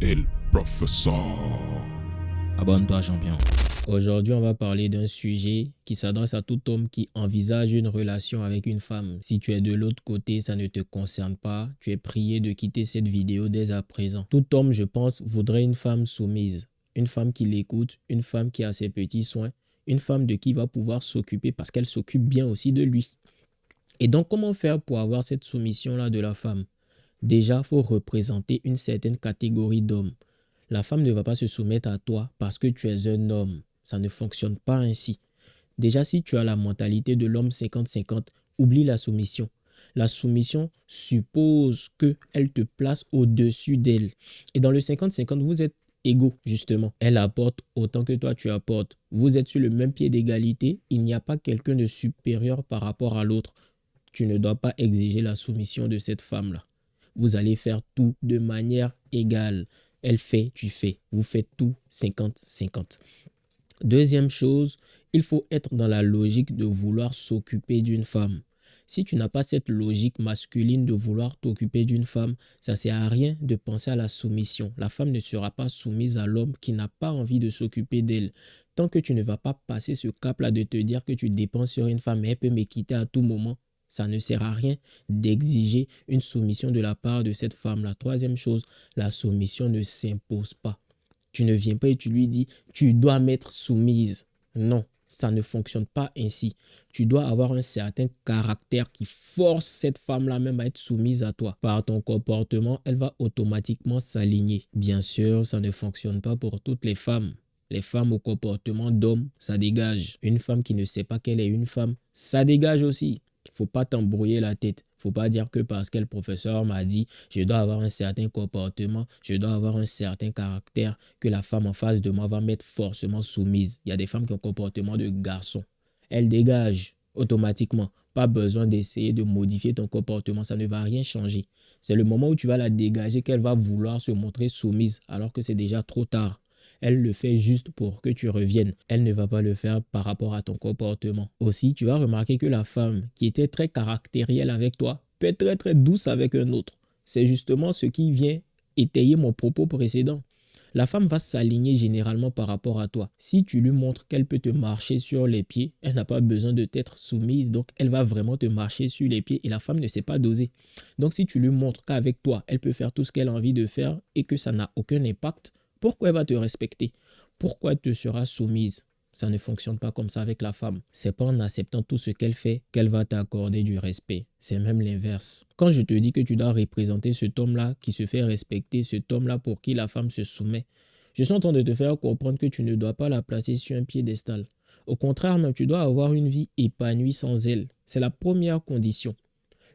El Professeur. Abonne-toi, champion. Aujourd'hui, on va parler d'un sujet qui s'adresse à tout homme qui envisage une relation avec une femme. Si tu es de l'autre côté, ça ne te concerne pas. Tu es prié de quitter cette vidéo dès à présent. Tout homme, je pense, voudrait une femme soumise. Une femme qui l'écoute, une femme qui a ses petits soins, une femme de qui il va pouvoir s'occuper parce qu'elle s'occupe bien aussi de lui. Et donc, comment faire pour avoir cette soumission-là de la femme? Déjà, il faut représenter une certaine catégorie d'hommes. La femme ne va pas se soumettre à toi parce que tu es un homme. Ça ne fonctionne pas ainsi. Déjà, si tu as la mentalité de l'homme 50-50, oublie la soumission. La soumission suppose qu'elle te place au-dessus d'elle. Et dans le 50-50, vous êtes égaux, justement. Elle apporte autant que toi, tu apportes. Vous êtes sur le même pied d'égalité. Il n'y a pas quelqu'un de supérieur par rapport à l'autre. Tu ne dois pas exiger la soumission de cette femme-là. Vous allez faire tout de manière égale. Elle fait, tu fais. Vous faites tout 50-50. Deuxième chose, il faut être dans la logique de vouloir s'occuper d'une femme. Si tu n'as pas cette logique masculine de vouloir t'occuper d'une femme, ça ne sert à rien de penser à la soumission. La femme ne sera pas soumise à l'homme qui n'a pas envie de s'occuper d'elle. Tant que tu ne vas pas passer ce cap-là de te dire que tu dépends sur une femme et elle peut me quitter à tout moment, ça ne sert à rien d'exiger une soumission de la part de cette femme-là. Troisième chose, la soumission ne s'impose pas. Tu ne viens pas et tu lui dis « tu dois m'être soumise ». Non, ça ne fonctionne pas ainsi. Tu dois avoir un certain caractère qui force cette femme-là même à être soumise à toi. Par ton comportement, elle va automatiquement s'aligner. Bien sûr, ça ne fonctionne pas pour toutes les femmes. Les femmes au comportement d'homme, ça dégage. Une femme qui ne sait pas qu'elle est une femme, ça dégage aussi. Faut pas t'embrouiller la tête. Faut pas dire que parce que le professeur m'a dit je dois avoir un certain comportement, je dois avoir un certain caractère, que la femme en face de moi va m'être forcément soumise. Il y a des femmes qui ont un comportement de garçon. Elles dégagent automatiquement. Pas besoin d'essayer de modifier ton comportement, ça ne va rien changer. C'est le moment où tu vas la dégager qu'elle va vouloir se montrer soumise alors que c'est déjà trop tard. Elle le fait juste pour que tu reviennes. Elle ne va pas le faire par rapport à ton comportement. Aussi, tu vas remarquer que la femme qui était très caractérielle avec toi peut être très très douce avec un autre. C'est justement ce qui vient étayer mon propos précédent. La femme va s'aligner généralement par rapport à toi. Si tu lui montres qu'elle peut te marcher sur les pieds, elle n'a pas besoin de t'être soumise, donc elle va vraiment te marcher sur les pieds et la femme ne sait pas doser. Donc si tu lui montres qu'avec toi, elle peut faire tout ce qu'elle a envie de faire et que ça n'a aucun impact, pourquoi elle va te respecter? Pourquoi elle te sera soumise? Ça ne fonctionne pas comme ça avec la femme. C'est pas en acceptant tout ce qu'elle fait qu'elle va t'accorder du respect. C'est même l'inverse. Quand je te dis que tu dois représenter cet homme-là qui se fait respecter, cet homme-là pour qui la femme se soumet, je suis en train de te faire comprendre que tu ne dois pas la placer sur un piédestal. Au contraire, même, tu dois avoir une vie épanouie sans elle. C'est la première condition.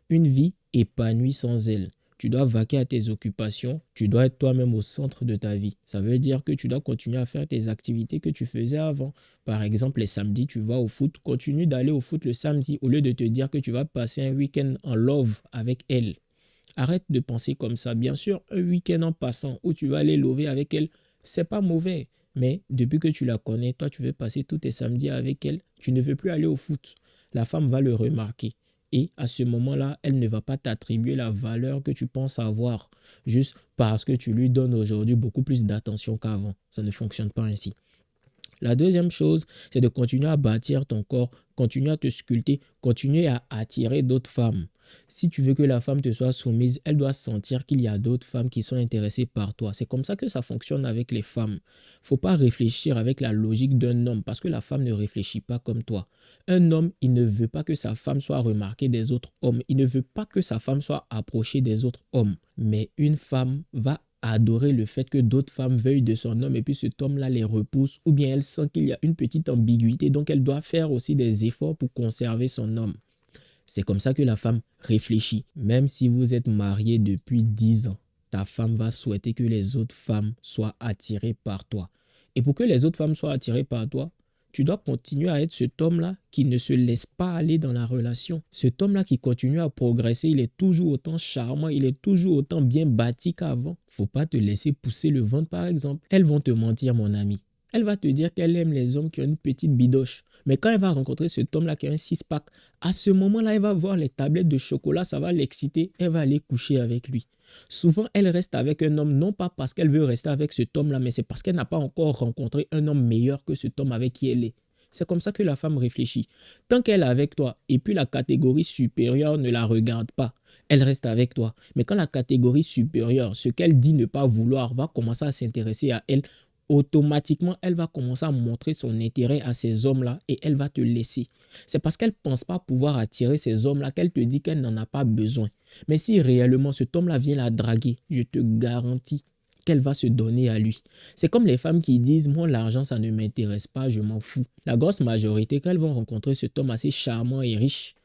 Une vie épanouie sans elle. Tu dois vaquer à tes occupations, tu dois être toi-même au centre de ta vie. Ça veut dire que tu dois continuer à faire tes activités que tu faisais avant. Par exemple, les samedis, tu vas au foot, continue d'aller au foot le samedi au lieu de te dire que tu vas passer un week-end en love avec elle. Arrête de penser comme ça. Bien sûr, un week-end en passant où tu vas aller lover avec elle, c'est pas mauvais. Mais depuis que tu la connais, toi, tu veux passer tous tes samedis avec elle, tu ne veux plus aller au foot. La femme va le remarquer. Et à ce moment-là, elle ne va pas t'attribuer la valeur que tu penses avoir juste parce que tu lui donnes aujourd'hui beaucoup plus d'attention qu'avant. Ça ne fonctionne pas ainsi. La deuxième chose, c'est de continuer à bâtir ton corps, continuer à te sculpter, continuer à attirer d'autres femmes. Si tu veux que la femme te soit soumise, elle doit sentir qu'il y a d'autres femmes qui sont intéressées par toi. C'est comme ça que ça fonctionne avec les femmes. Il ne faut pas réfléchir avec la logique d'un homme parce que la femme ne réfléchit pas comme toi. Un homme, il ne veut pas que sa femme soit remarquée des autres hommes. Il ne veut pas que sa femme soit approchée des autres hommes. Mais une femme va adorer le fait que d'autres femmes veuillent de son homme et puis cet homme-là les repousse ou bien elle sent qu'il y a une petite ambiguïté donc elle doit faire aussi des efforts pour conserver son homme. C'est comme ça que la femme réfléchit. Même si vous êtes marié depuis 10 ans, ta femme va souhaiter que les autres femmes soient attirées par toi. Et pour que les autres femmes soient attirées par toi, tu dois continuer à être cet homme-là qui ne se laisse pas aller dans la relation. Cet homme-là qui continue à progresser, il est toujours autant charmant, il est toujours autant bien bâti qu'avant. Faut pas te laisser pousser le ventre par exemple. Elles vont te mentir mon ami. Elle va te dire qu'elle aime les hommes qui ont une petite bidoche. Mais quand elle va rencontrer cet homme-là qui a un six-pack, à ce moment-là, elle va voir les tablettes de chocolat, ça va l'exciter, elle va aller coucher avec lui. Souvent, elle reste avec un homme non pas parce qu'elle veut rester avec cet homme-là, mais c'est parce qu'elle n'a pas encore rencontré un homme meilleur que cet homme avec qui elle est. C'est comme ça que la femme réfléchit. Tant qu'elle est avec toi et puis la catégorie supérieure ne la regarde pas, elle reste avec toi. Mais quand la catégorie supérieure, ce qu'elle dit ne pas vouloir, va commencer à s'intéresser à elle, automatiquement, elle va commencer à montrer son intérêt à ces hommes-là et elle va te laisser. C'est parce qu'elle ne pense pas pouvoir attirer ces hommes-là qu'elle te dit qu'elle n'en a pas besoin. Mais si réellement cet homme-là vient la draguer, je te garantis qu'elle va se donner à lui. C'est comme les femmes qui disent « moi l'argent ça ne m'intéresse pas, je m'en fous ». La grosse majorité, quand elles vont rencontrer cet homme assez charmant et riche,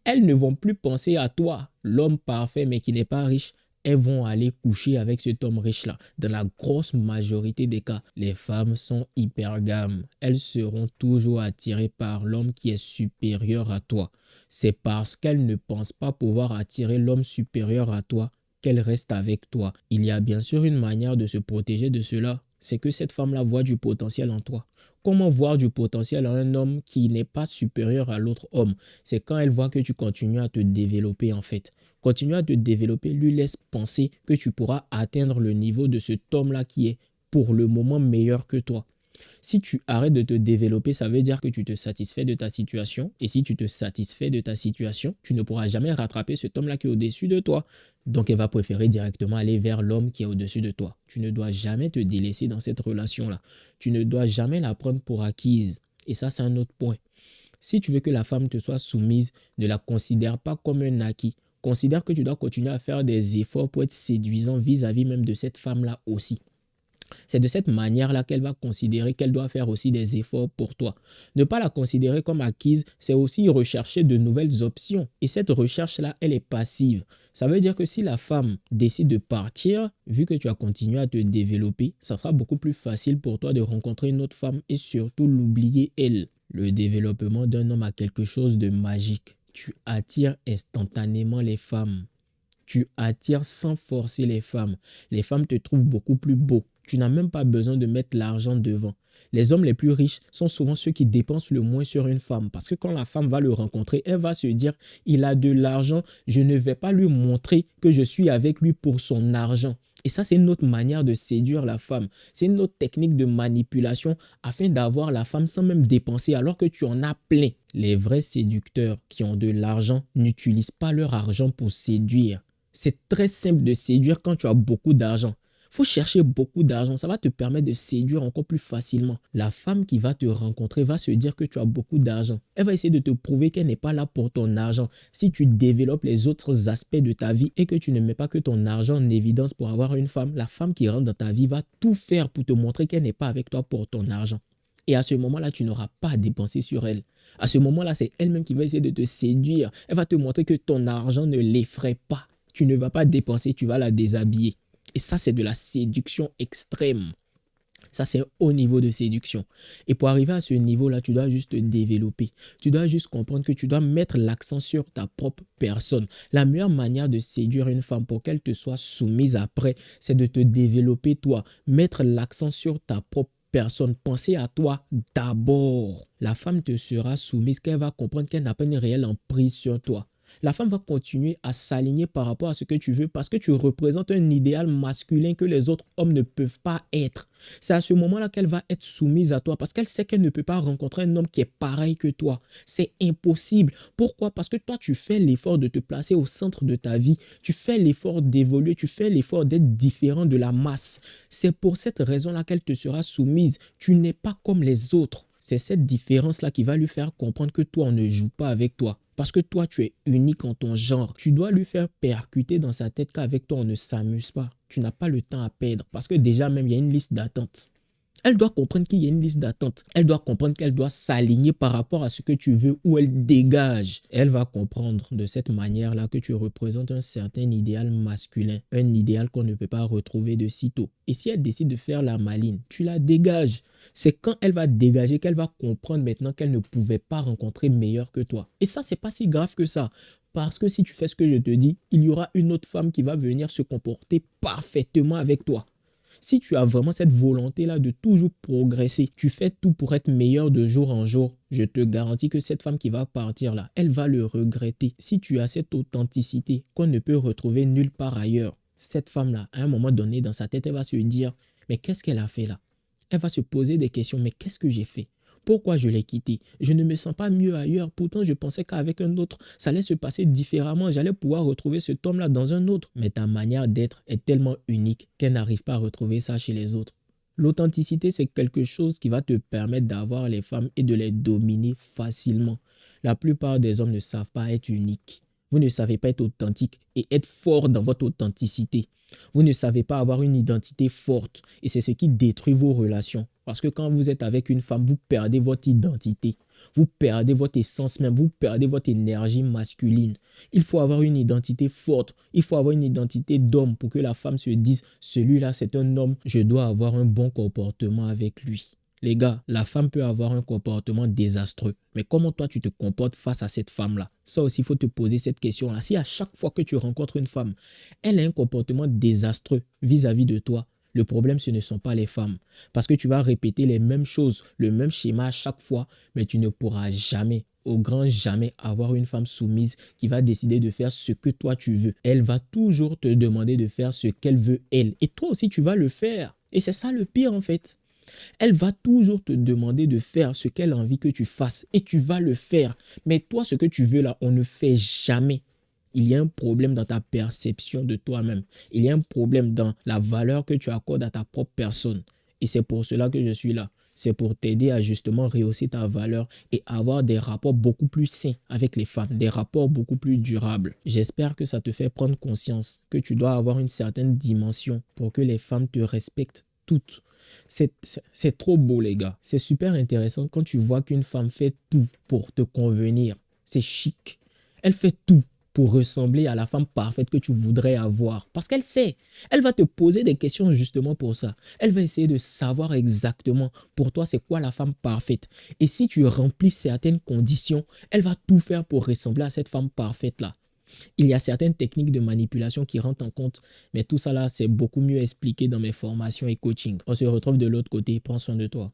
elles ne vont plus penser à toi, l'homme parfait mais qui n'est pas riche. Elles vont aller coucher avec cet homme riche-là. Dans la grosse majorité des cas, les femmes sont hypergames. Elles seront toujours attirées par l'homme qui est supérieur à toi. C'est parce qu'elles ne pensent pas pouvoir attirer l'homme supérieur à toi qu'elles restent avec toi. Il y a bien sûr une manière de se protéger de cela. C'est que cette femme-là voit du potentiel en toi. Comment voir du potentiel en un homme qui n'est pas supérieur à l'autre homme? C'est quand elle voit que tu continues à te développer en fait. Continue à te développer, lui laisse penser que tu pourras atteindre le niveau de cet homme-là qui est pour le moment meilleur que toi. Si tu arrêtes de te développer, ça veut dire que tu te satisfais de ta situation. Et si tu te satisfais de ta situation, tu ne pourras jamais rattraper cet homme-là qui est au-dessus de toi. Donc, elle va préférer directement aller vers l'homme qui est au-dessus de toi. Tu ne dois jamais te délaisser dans cette relation-là. Tu ne dois jamais la prendre pour acquise. Et ça, c'est un autre point. Si tu veux que la femme te soit soumise, ne la considère pas comme un acquis. Considère que tu dois continuer à faire des efforts pour être séduisant vis-à-vis même de cette femme-là aussi. C'est de cette manière-là qu'elle va considérer qu'elle doit faire aussi des efforts pour toi. Ne pas la considérer comme acquise, c'est aussi rechercher de nouvelles options. Et cette recherche-là, elle est passive. Ça veut dire que si la femme décide de partir, vu que tu as continué à te développer, ça sera beaucoup plus facile pour toi de rencontrer une autre femme et surtout l'oublier elle. Le développement d'un homme a quelque chose de magique. Tu attires instantanément les femmes. Tu attires sans forcer les femmes. Les femmes te trouvent beaucoup plus beau. Tu n'as même pas besoin de mettre l'argent devant. Les hommes les plus riches sont souvent ceux qui dépensent le moins sur une femme. Parce que quand la femme va le rencontrer, elle va se dire « il a de l'argent, je ne vais pas lui montrer que je suis avec lui pour son argent ». Et ça, c'est une autre manière de séduire la femme. C'est une autre technique de manipulation afin d'avoir la femme sans même dépenser alors que tu en as plein. Les vrais séducteurs qui ont de l'argent n'utilisent pas leur argent pour séduire. C'est très simple de séduire quand tu as beaucoup d'argent. Il faut chercher beaucoup d'argent, ça va te permettre de séduire encore plus facilement. La femme qui va te rencontrer va se dire que tu as beaucoup d'argent. Elle va essayer de te prouver qu'elle n'est pas là pour ton argent. Si tu développes les autres aspects de ta vie et que tu ne mets pas que ton argent en évidence pour avoir une femme, la femme qui rentre dans ta vie va tout faire pour te montrer qu'elle n'est pas avec toi pour ton argent. Et à ce moment-là, tu n'auras pas à dépenser sur elle. À ce moment-là, c'est elle-même qui va essayer de te séduire. Elle va te montrer que ton argent ne l'effraie pas. Tu ne vas pas dépenser, tu vas la déshabiller. Et ça, c'est de la séduction extrême. Ça, c'est un haut niveau de séduction. Et pour arriver à ce niveau-là, tu dois juste te développer. Tu dois juste comprendre que tu dois mettre l'accent sur ta propre personne. La meilleure manière de séduire une femme pour qu'elle te soit soumise après, c'est de te développer toi. Mettre l'accent sur ta propre personne. Penser à toi d'abord. La femme te sera soumise qu'elle va comprendre qu'elle n'a pas une réelle emprise sur toi. La femme va continuer à s'aligner par rapport à ce que tu veux parce que tu représentes un idéal masculin que les autres hommes ne peuvent pas être. C'est à ce moment-là qu'elle va être soumise à toi parce qu'elle sait qu'elle ne peut pas rencontrer un homme qui est pareil que toi. C'est impossible. Pourquoi? Parce que toi, tu fais l'effort de te placer au centre de ta vie. Tu fais l'effort d'évoluer. Tu fais l'effort d'être différent de la masse. C'est pour cette raison-là qu'elle te sera soumise. Tu n'es pas comme les autres. C'est cette différence-là qui va lui faire comprendre que toi, on ne joue pas avec toi. Parce que toi, tu es unique en ton genre. Tu dois lui faire percuter dans sa tête qu'avec toi, on ne s'amuse pas. Tu n'as pas le temps à perdre. Parce que déjà même, il y a une liste d'attente. Elle doit comprendre qu'il y a une liste d'attente. Elle doit comprendre qu'elle doit s'aligner par rapport à ce que tu veux ou elle dégage. Elle va comprendre de cette manière-là que tu représentes un certain idéal masculin. Un idéal qu'on ne peut pas retrouver de sitôt. Et si elle décide de faire la maline, tu la dégages. C'est quand elle va dégager qu'elle va comprendre maintenant qu'elle ne pouvait pas rencontrer meilleur que toi. Et ça, c'est pas si grave que ça. Parce que si tu fais ce que je te dis, il y aura une autre femme qui va venir se comporter parfaitement avec toi. Si tu as vraiment cette volonté-là de toujours progresser, tu fais tout pour être meilleur de jour en jour, je te garantis que cette femme qui va partir là, elle va le regretter. Si tu as cette authenticité qu'on ne peut retrouver nulle part ailleurs, cette femme-là, à un moment donné, dans sa tête, elle va se dire, mais qu'est-ce qu'elle a fait là? Elle va se poser des questions, mais qu'est-ce que j'ai fait? Pourquoi je l'ai quitté? Je ne me sens pas mieux ailleurs. Pourtant, je pensais qu'avec un autre, ça allait se passer différemment. J'allais pouvoir retrouver cet homme-là dans un autre. Mais ta manière d'être est tellement unique qu'elle n'arrive pas à retrouver ça chez les autres. L'authenticité, c'est quelque chose qui va te permettre d'avoir les femmes et de les dominer facilement. La plupart des hommes ne savent pas être uniques. Vous ne savez pas être authentique et être fort dans votre authenticité. Vous ne savez pas avoir une identité forte et c'est ce qui détruit vos relations. Parce que quand vous êtes avec une femme, vous perdez votre identité. Vous perdez votre essence même, vous perdez votre énergie masculine. Il faut avoir une identité forte. Il faut avoir une identité d'homme pour que la femme se dise « celui-là, c'est un homme, je dois avoir un bon comportement avec lui ». Les gars, la femme peut avoir un comportement désastreux. Mais comment toi, tu te comportes face à cette femme-là? Ça aussi, il faut te poser cette question-là. Si à chaque fois que tu rencontres une femme, elle a un comportement désastreux vis-à-vis de toi, le problème, ce ne sont pas les femmes. Parce que tu vas répéter les mêmes choses, le même schéma à chaque fois, mais tu ne pourras jamais, au grand jamais, avoir une femme soumise qui va décider de faire ce que toi tu veux. Elle va toujours te demander de faire ce qu'elle veut, elle. Et toi aussi, tu vas le faire. Et c'est ça le pire, en fait. Elle va toujours te demander de faire ce qu'elle a envie que tu fasses et tu vas le faire. Mais toi, ce que tu veux là, on ne fait jamais. Il y a un problème dans ta perception de toi-même. Il y a un problème dans la valeur que tu accordes à ta propre personne. Et c'est pour cela que je suis là. C'est pour t'aider à justement rehausser ta valeur et avoir des rapports beaucoup plus sains avec les femmes, des rapports beaucoup plus durables. J'espère que ça te fait prendre conscience que tu dois avoir une certaine dimension pour que les femmes te respectent toutes. C'est trop beau, les gars. C'est super intéressant quand tu vois qu'une femme fait tout pour te convenir. C'est chic. Elle fait tout pour ressembler à la femme parfaite que tu voudrais avoir. Parce qu'elle sait. Elle va te poser des questions justement pour ça. Elle va essayer de savoir exactement pour toi c'est quoi la femme parfaite. Et si tu remplis certaines conditions, elle va tout faire pour ressembler à cette femme parfaite-là. Il y a certaines techniques de manipulation qui rentrent en compte, mais tout ça là, c'est beaucoup mieux expliqué dans mes formations et coaching. On se retrouve de l'autre côté. Prends soin de toi.